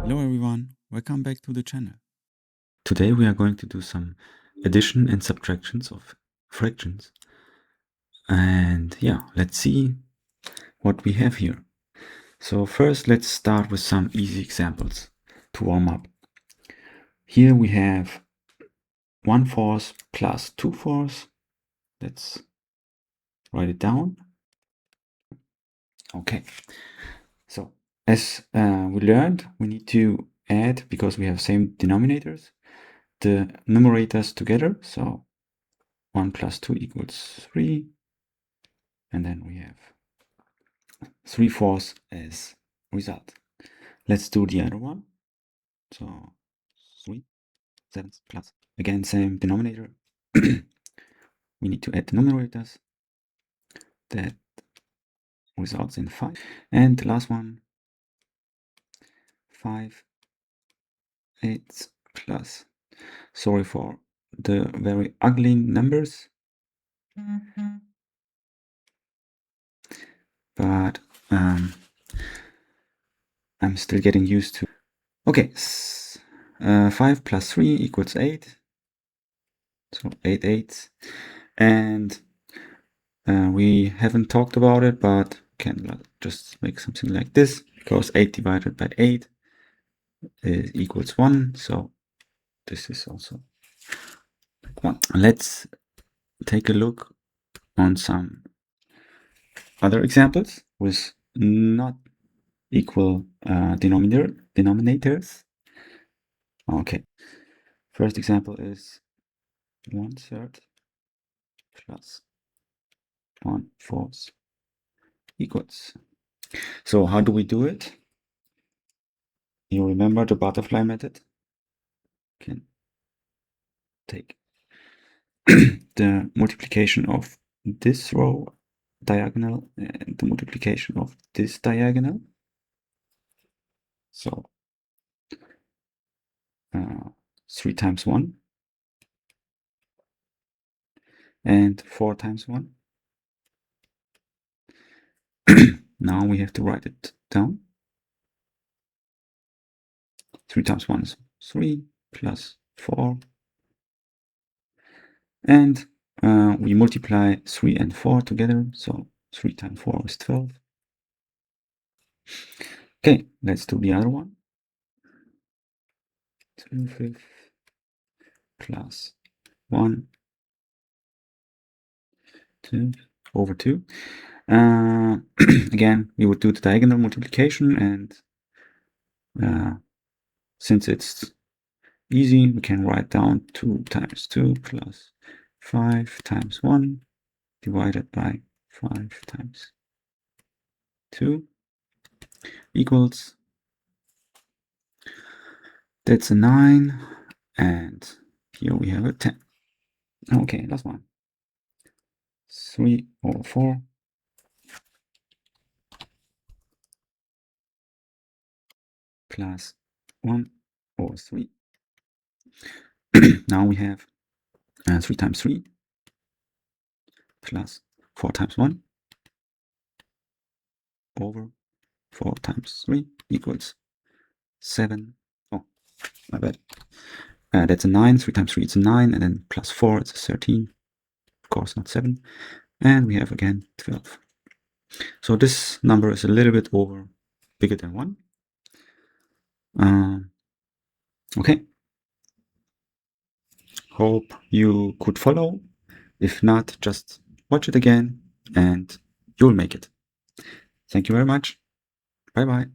Hello everyone, welcome back to the channel. Today we are going to do some addition and subtractions of fractions. And yeah, let's see what we have here. So first let's start with some easy examples to warm up. Here we have 1/4 plus 2/4. Let's write it down. Okay, so as we learned, we need to add, because we have same denominators, the numerators together. So 1 plus 2 equals 3. And then we have 3/4 as result. Let's do the other one. So 3/7 plus, again, same denominator. We need to add the numerators. That results in 5. And the last one, 5/8 plus, sorry for the very ugly numbers, but I'm still getting used to. Okay, 5 plus 3 equals 8. So 8/8. And we haven't talked about it, but can just make something like this, because 8 divided by 8 equals 1. So this is also 1. Let's take a look on some other examples with not equal denominators. Okay, first example is 1/3 plus 1/4 equals. So how do we do it? You remember the butterfly method? Can take the multiplication of this row diagonal and the multiplication of this diagonal. So 3 times 1 and 4 times 1. Now we have to write it down. 3 times 1 is 3 plus 4. And we multiply 3 and 4 together. So 3 times 4 is 12. Okay, let's do the other one. 2/5 plus 1 over 2. Again, we would do the diagonal multiplication, and since it's easy, we can write down 2 times 2 plus 5 times 1 divided by 5 times 2 equals, that's a 9, and here we have a 10. Okay, last one. 3 over 4 plus 1 over 3. Now we have 3 times 3 plus 4 times 1 over 4 times 3 equals 7. Oh, my bad. That's a 9. 3 times 3 it's a 9, and then plus 4 it's a 13. Of course, not 7. And we have again 12. So this number is a little bit over, bigger than 1. Okay. Hope you could follow. If not, just watch it again and you'll make it. Thank you very much. Bye bye.